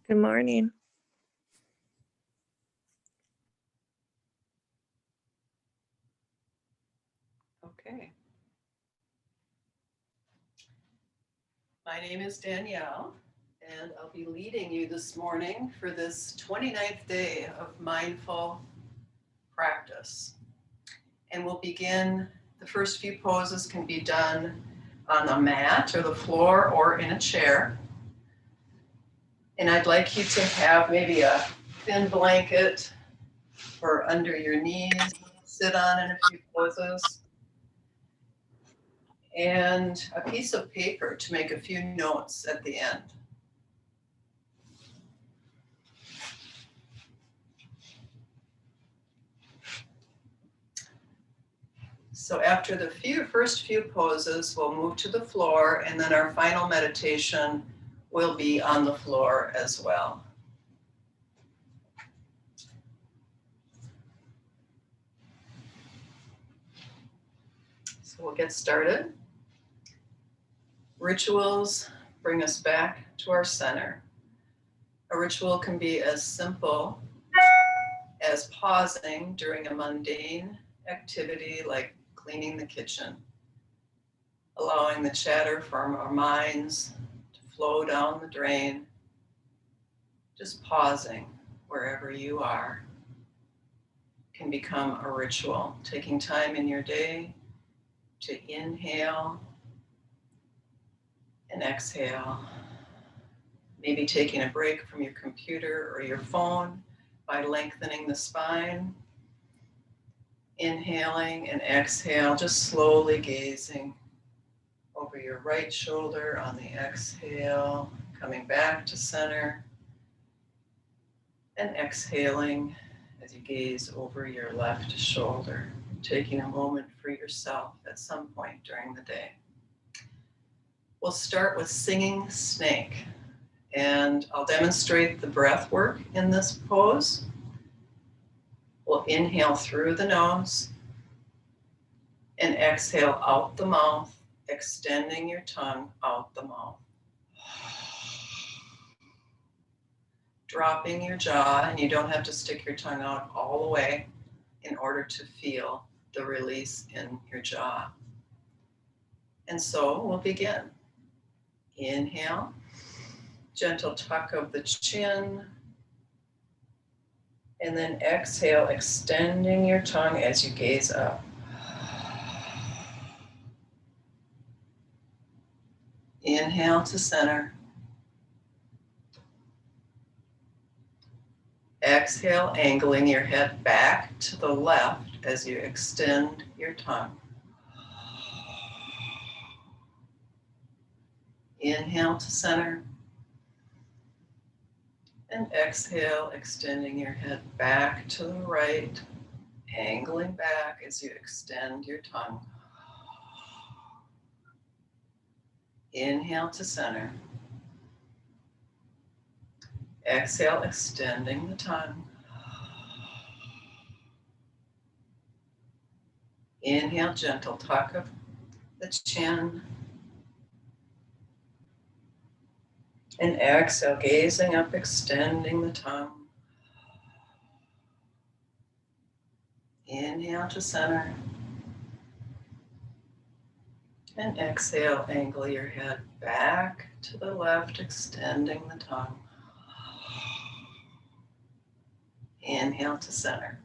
Good morning. Okay. My name is Danielle, and I'll be leading you this morning for this 29th day of mindful practice. And we'll begin, the first few poses can be done on a mat or the floor or in a chair. And I'd like you to have maybe a thin blanket or under your knees, sit on in a few poses, and a piece of paper to make a few notes at the end. So after the first few poses, we'll move to the floor, and then our final meditation will be on the floor as well. So we'll get started. Rituals bring us back to our center. A ritual can be as simple as pausing during a mundane activity like cleaning the kitchen, allowing the chatter from our minds to flow down the drain, just pausing wherever you are can become a ritual. Taking time in your day to inhale and exhale. Maybe taking a break from your computer or your phone by lengthening the spine. Inhaling and exhale, just slowly gazing over your right shoulder on the exhale, coming back to center, and exhaling as you gaze over your left shoulder, taking a moment for yourself at some point during the day. We'll start with singing snake, and I'll demonstrate the breath work in this pose. We'll inhale through the nose and exhale out the mouth, extending your tongue out the mouth. Dropping your jaw, and you don't have to stick your tongue out all the way in order to feel the release in your jaw. And so we'll begin. Inhale, gentle tuck of the chin, and then exhale, extending your tongue as you gaze up. Inhale to center. Exhale, angling your head back to the left as you extend your tongue. Inhale to center. And exhale, extending your head back to the right, angling back as you extend your tongue. Inhale to center. Exhale, extending the tongue. Inhale, gentle tuck of the chin. And exhale, gazing up, extending the tongue. Inhale to center. And exhale, angle your head back to the left, extending the tongue. Inhale to center.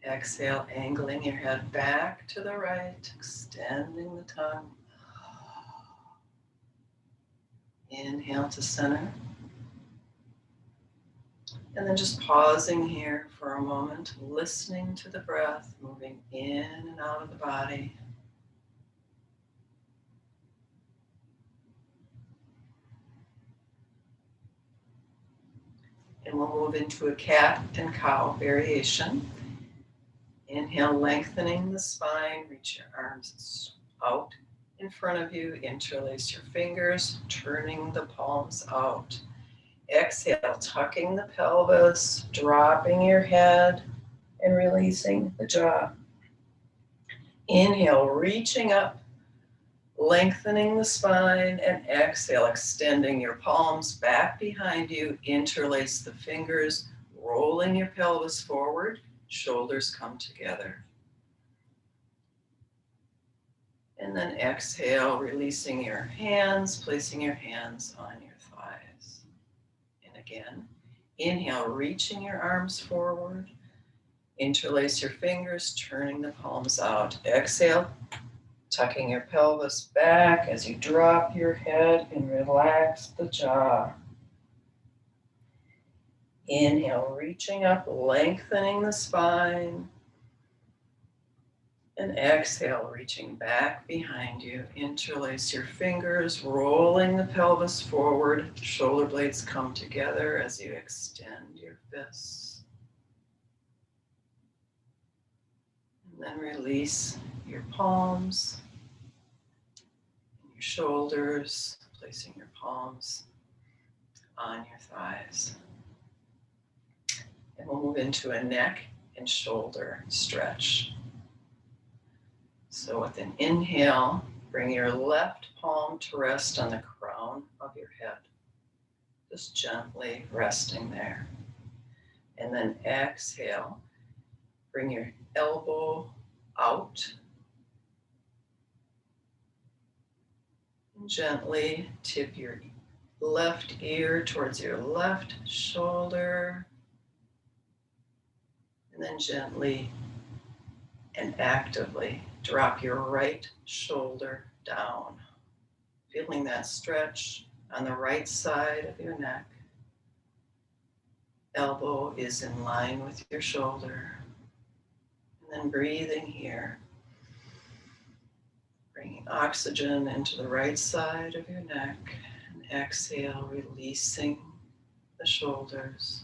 Exhale, angling your head back to the right, extending the tongue. Inhale to center. And then just pausing here for a moment, listening to the breath, moving in and out of the body. And we'll move into a cat and cow variation. Inhale, lengthening the spine, reach your arms out in front of you, interlace your fingers, turning the palms out. Exhale, tucking the pelvis, dropping your head, and releasing the jaw. Inhale, reaching up, lengthening the spine, and exhale, extending your palms back behind you. Interlace the fingers, rolling your pelvis forward, shoulders come together. And then exhale, releasing your hands, placing your hands on your thighs. And again, inhale, reaching your arms forward. Interlace your fingers, turning the palms out. Exhale, tucking your pelvis back as you drop your head and relax the jaw. Inhale, reaching up, lengthening the spine. And exhale, reaching back behind you. Interlace your fingers, rolling the pelvis forward. Shoulder blades come together as you extend your fists. And then release your palms and your shoulders, placing your palms on your thighs. And we'll move into a neck and shoulder stretch. So with an inhale, bring your left palm to rest on the crown of your head. Just gently resting there. And then exhale, bring your elbow out. And gently tip your left ear towards your left shoulder. And then gently and actively drop your right shoulder down. Feeling that stretch on the right side of your neck. Elbow is in line with your shoulder. And then breathing here. Bringing oxygen into the right side of your neck. And exhale, releasing the shoulders.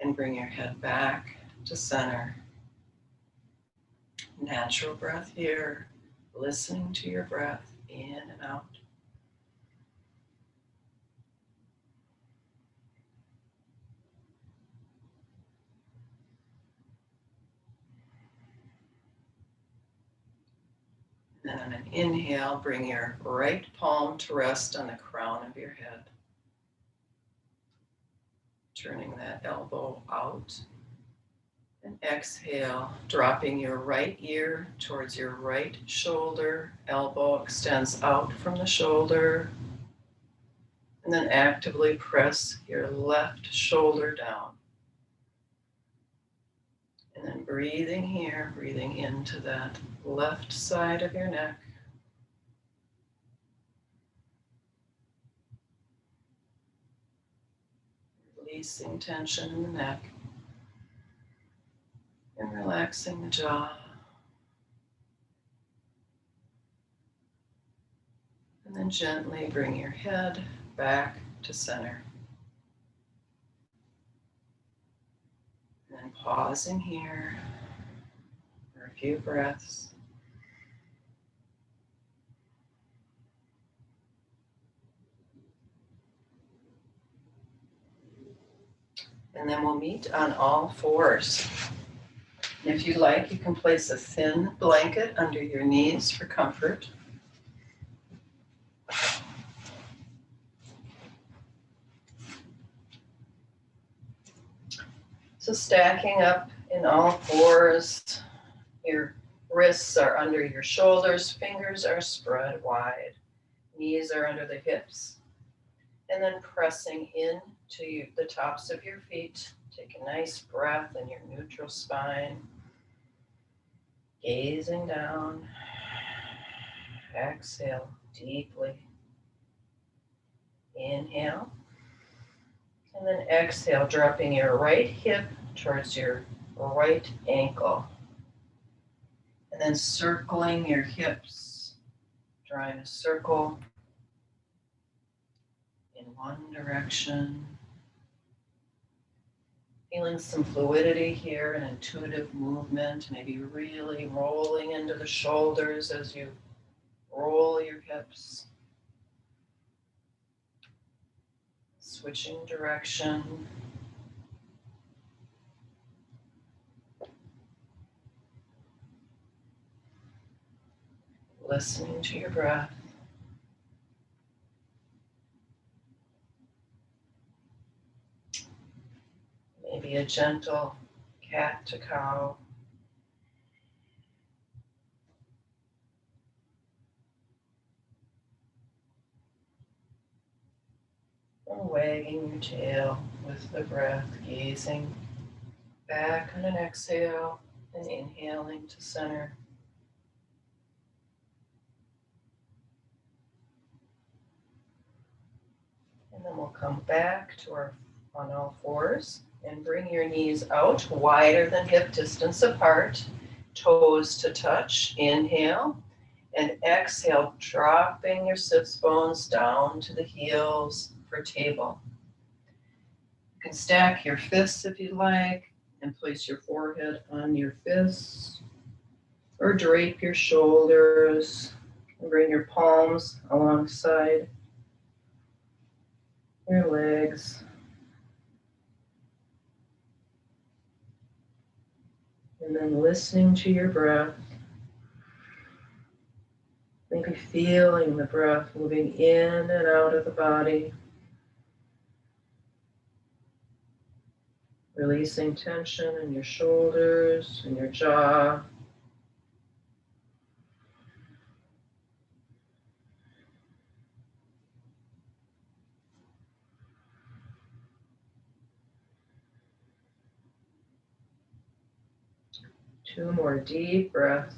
And bring your head back to center. Natural breath here, listening to your breath in and out. And then on an inhale, bring your right palm to rest on the crown of your head. Turning that elbow out. And exhale, dropping your right ear towards your right shoulder. Elbow extends out from the shoulder. And then actively press your left shoulder down. And then breathing here, breathing into that left side of your neck. Releasing tension in the neck. And relaxing the jaw. And then gently bring your head back to center. And then pausing here for a few breaths. And then we'll meet on all fours. If you like, you can place a thin blanket under your knees for comfort. So stacking up in all fours, your wrists are under your shoulders, fingers are spread wide, knees are under the hips, and then pressing in to the tops of your feet. Take a nice breath in your neutral spine. Gazing down. Exhale deeply. Inhale. And then exhale, dropping your right hip towards your right ankle. And then circling your hips. Drawing a circle in one direction. Feeling some fluidity here, an intuitive movement, maybe really rolling into the shoulders as you roll your hips. Switching direction. listening to your breath. Maybe a gentle cat to cow. Or wagging your tail with the breath, gazing back on an exhale and inhaling to center. And then we'll come back to our on all fours and bring your knees out wider than hip distance apart, toes to touch. Inhale and exhale, dropping your sits bones down to the heels for table. You can stack your fists if you like and place your forehead on your fists, or drape your shoulders and bring your palms alongside your legs. And then listening to your breath, maybe feeling the breath moving in and out of the body, releasing tension in your shoulders and your jaw. Two more deep breaths.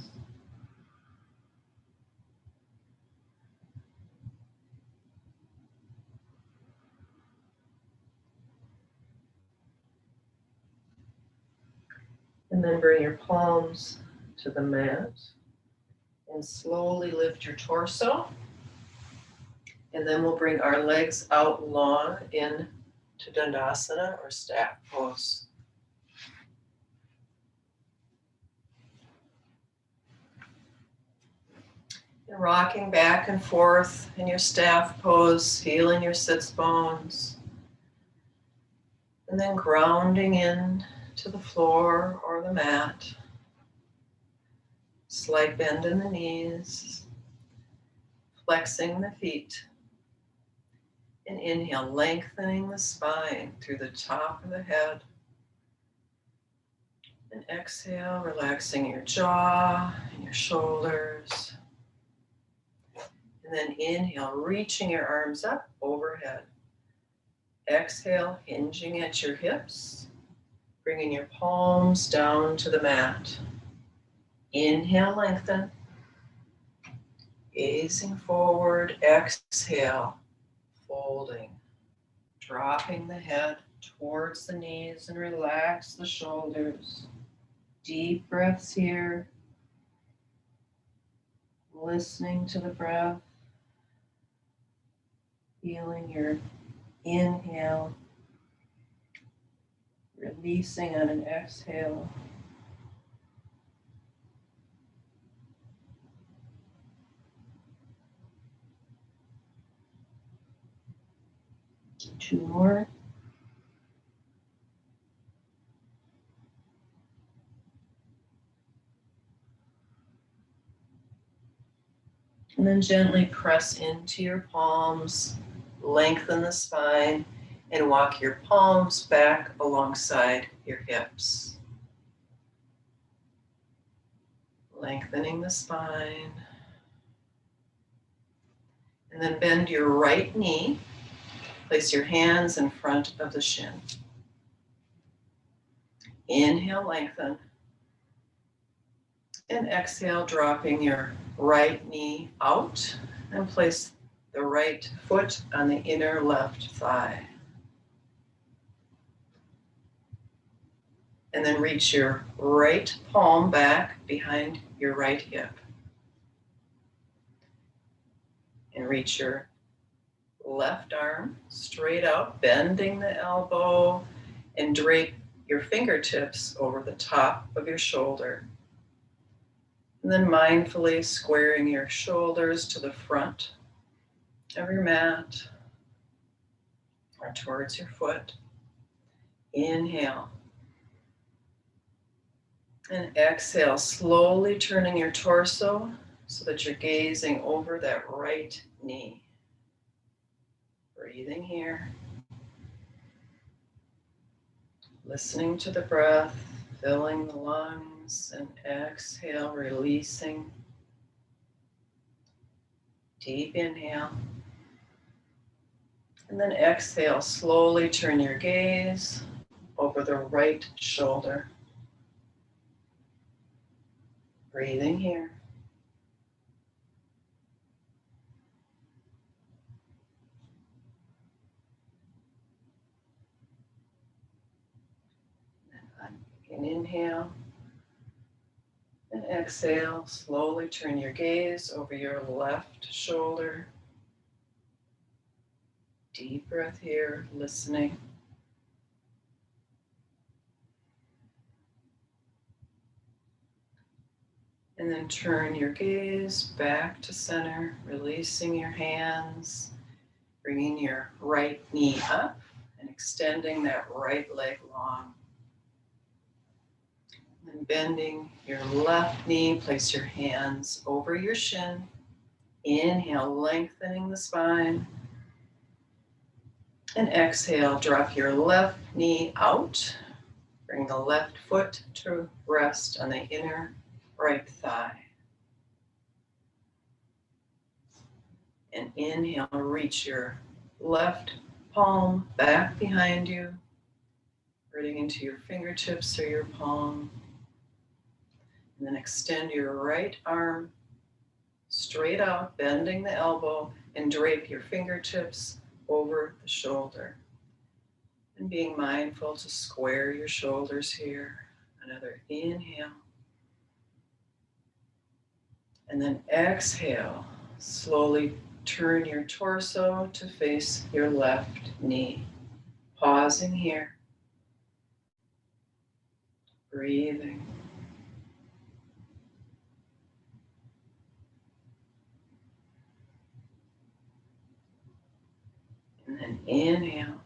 And then bring your palms to the mat and slowly lift your torso. And then we'll bring our legs out long in to Dandasana or staff pose. And rocking back and forth in your staff pose, feeling your sits bones. And then grounding in to the floor or the mat. Slight bend in the knees. Flexing the feet. And inhale, lengthening the spine through the top of the head. And exhale, relaxing your jaw and your shoulders. And then inhale, reaching your arms up overhead. Exhale, hinging at your hips, bringing your palms down to the mat. Inhale, lengthen. Gazing forward, exhale, folding. Dropping the head towards the knees and relax the shoulders. Deep breaths here. Listening to the breath. Feeling your inhale. Releasing on an exhale. Two more. And then gently press into your palms, lengthen the spine, and walk your palms back alongside your hips. Lengthening the spine. And then bend your right knee. Place your hands in front of the shin. Inhale, lengthen. And exhale, dropping your right knee out and place the right foot on the inner left thigh. And then reach your right palm back behind your right hip. And reach your left arm straight out, bending the elbow, and drape your fingertips over the top of your shoulder. And then mindfully squaring your shoulders to the front of your mat or towards your foot. Inhale. And exhale, slowly turning your torso so that you're gazing over that right knee. Breathing here. Listening to the breath, filling the lungs, and exhale, releasing. Deep inhale. And then exhale, slowly turn your gaze over the right shoulder. Breathing here. And inhale and exhale. Slowly turn your gaze over your left shoulder. Deep breath here, listening. And then turn your gaze back to center, releasing your hands, bringing your right knee up and extending that right leg long. And bending your left knee, place your hands over your shin. Inhale, lengthening the spine. And exhale, drop your left knee out. Bring the left foot to rest on the inner right thigh. And inhale, reach your left palm back behind you, rooting into your fingertips or your palm. And then extend your right arm straight out, bending the elbow, and drape your fingertips over the shoulder. And being mindful to square your shoulders here. Another inhale. And then exhale. Slowly turn your torso to face your left knee. Pausing here. Breathing. And then inhale.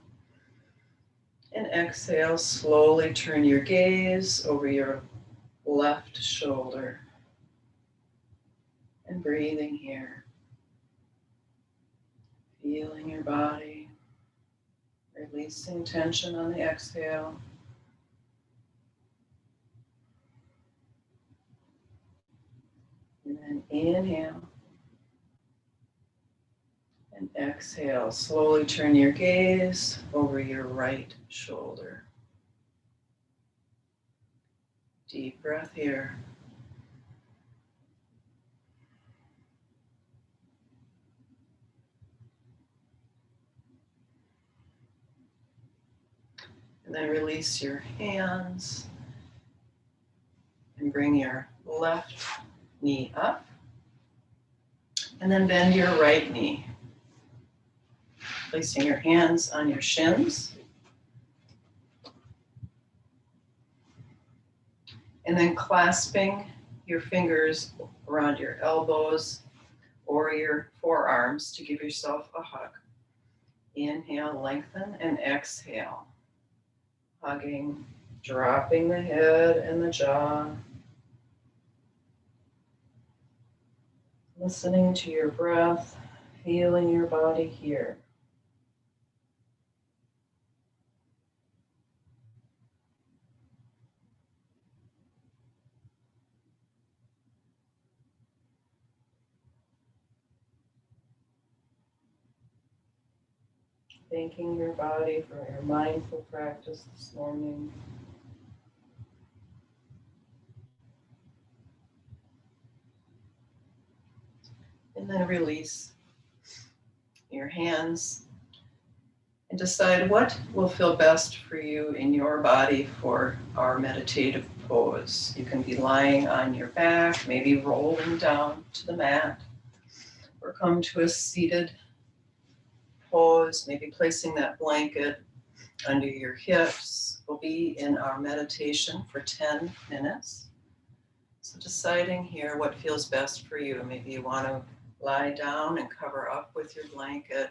And exhale, slowly turn your gaze over your left shoulder. And breathing here. Feeling your body. Releasing tension on the exhale. And then inhale. And exhale. Slowly turn your gaze over your right shoulder. Deep breath here. And then release your hands and bring your left knee up. And then bend your right knee. Placing your hands on your shins. And then clasping your fingers around your elbows or your forearms to give yourself a hug. Inhale, lengthen, and exhale. Hugging, dropping the head and the jaw. Listening to your breath, feeling your body here. Thanking your body for your mindful practice this morning. And then release your hands and decide what will feel best for you in your body for our meditative pose. You can be lying on your back, maybe rolling down to the mat, or come to a seated pose, maybe placing that blanket under your hips. We'll be in our meditation for 10 minutes. So deciding here what feels best for you. Maybe you want to lie down and cover up with your blanket.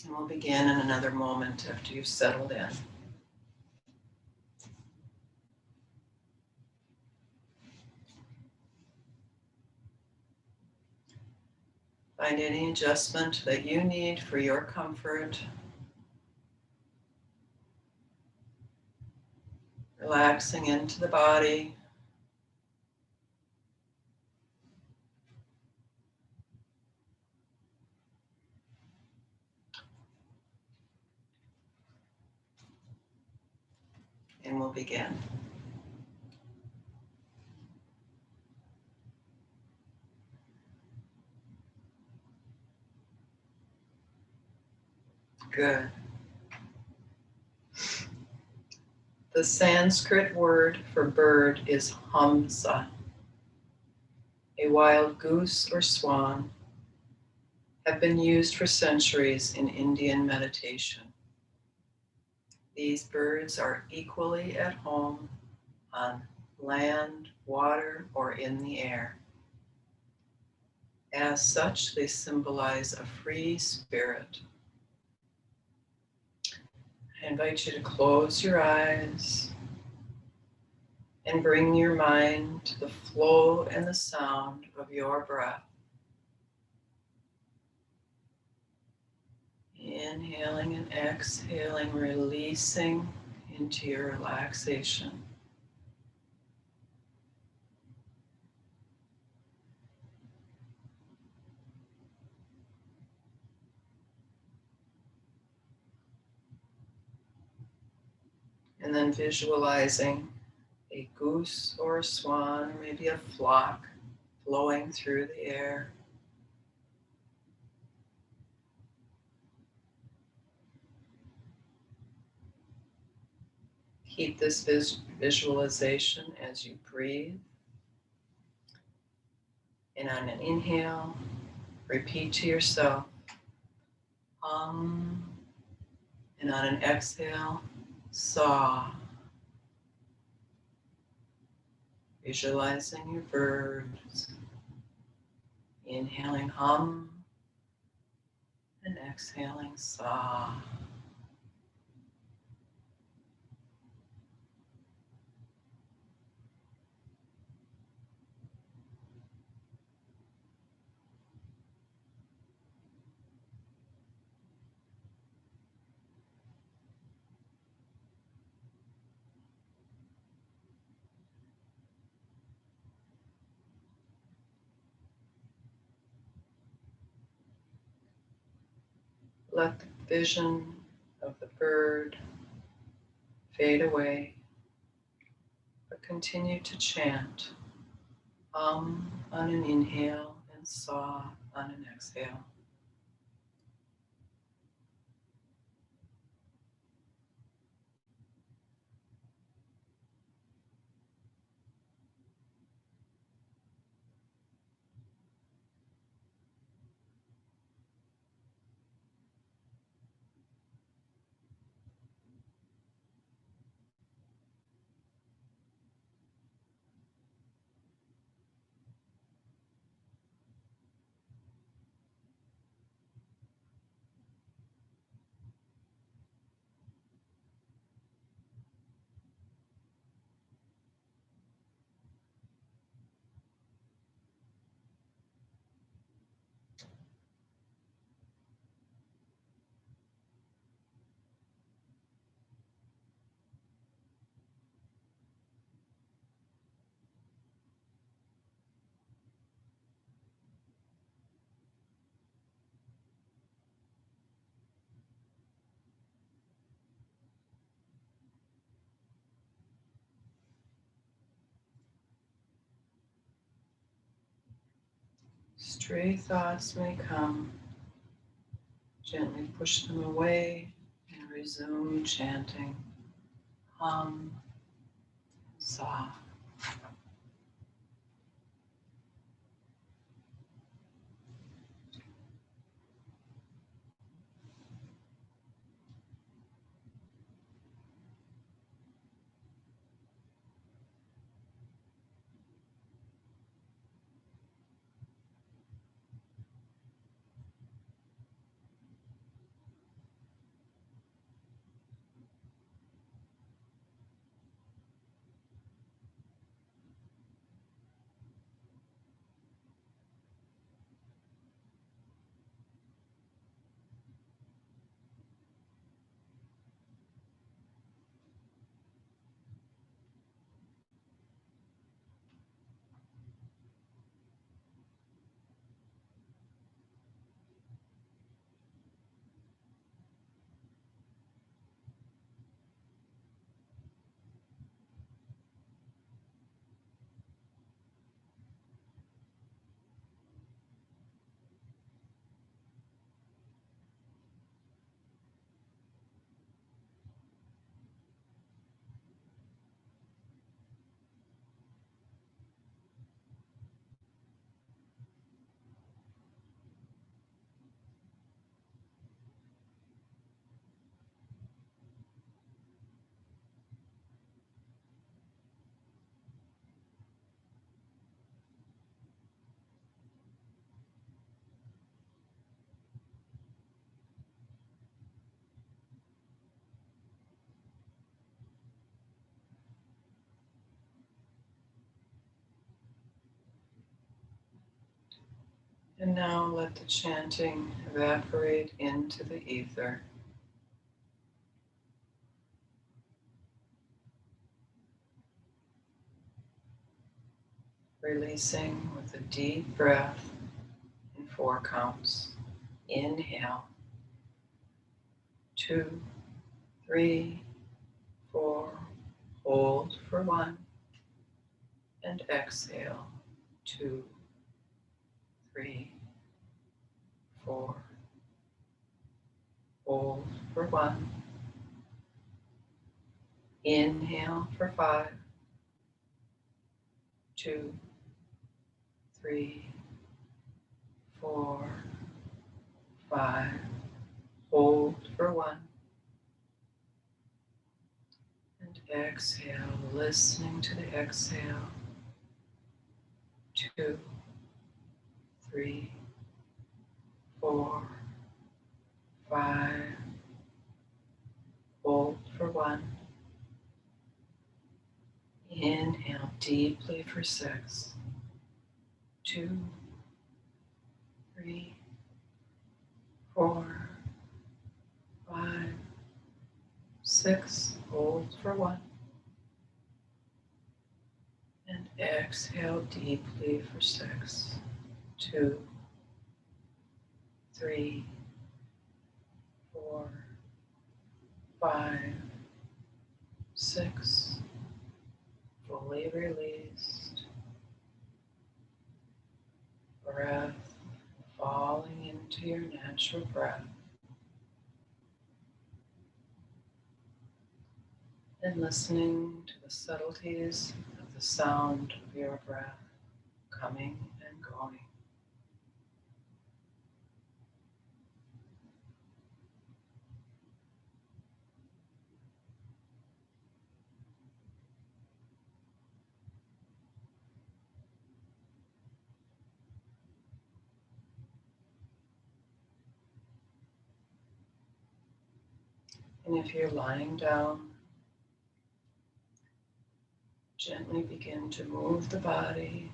And we'll begin in another moment after you've settled in. Find any adjustment that you need for your comfort. Relaxing into the body. And we'll begin. Good. The Sanskrit word for bird is hamsa. A wild goose or swan have been used for centuries in Indian meditation. These birds are equally at home on land, water, or in the air. As such, they symbolize a free spirit. I invite you to close your eyes and bring your mind to the flow and the sound of your breath. Inhaling and exhaling, releasing into your relaxation. And then visualizing a goose or a swan, or maybe a flock flowing through the air. Keep this visualization as you breathe. And on an inhale, repeat to yourself, hum. And on an exhale, saw. Visualizing your birds. Inhaling hum and exhaling saw. Let the vision of the bird fade away, but continue to chant hum on an inhale and saw on an exhale. Stray thoughts may come. Gently push them away and resume chanting hum, saw. And now let the chanting evaporate into the ether. Releasing with a deep breath in 4 counts. Inhale, 2, 3, 4. Hold for 1. And exhale, 2, 3, 4. Hold for 1. Inhale for 5, 2, 3, 4, 5. Hold for 1. And exhale, listening to the exhale. 2, 3, 4, 5. Hold for 1. Inhale deeply for 6, 2, 3, 4, 5, 6. Hold for 1. And exhale deeply for 6, 2, 3, 4, 5, 6. Fully released. Breath falling into your natural breath. And listening to the subtleties of the sound of your breath coming and going. And if you're lying down, gently begin to move the body.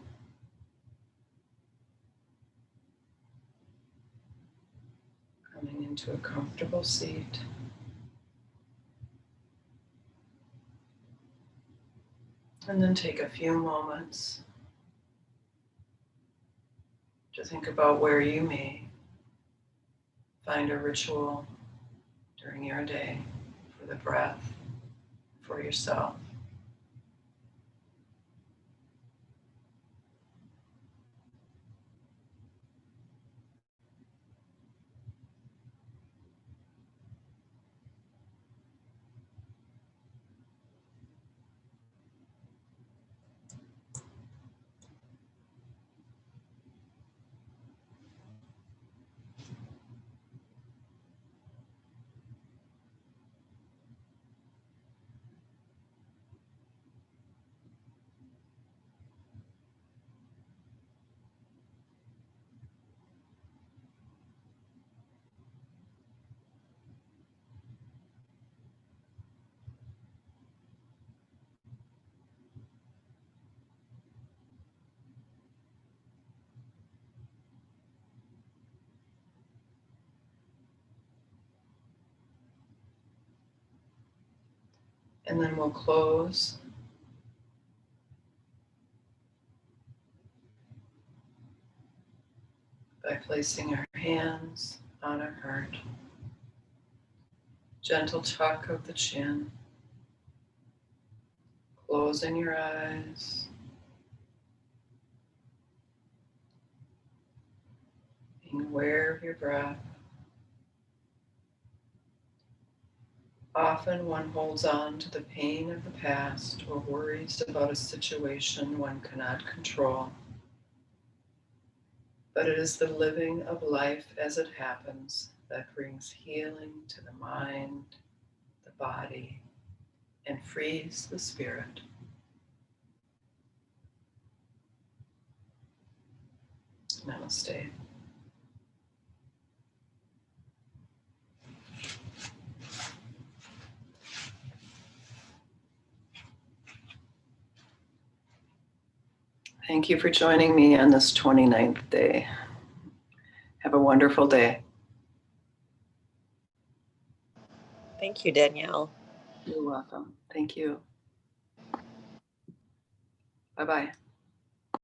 Coming into a comfortable seat. And then take a few moments to think about where you may find a ritual during your day for the breath, for yourself. And then we'll close by placing our hands on our heart. Gentle tuck of the chin. Closing your eyes. Being aware of your breath. Often one holds on to the pain of the past or worries about a situation one cannot control. But it is the living of life as it happens that brings healing to the mind, the body, and frees the spirit. Namaste. Thank you for joining me on this 29th day. Have a wonderful day. Thank you, Danielle. You're welcome. Thank you. Bye-bye.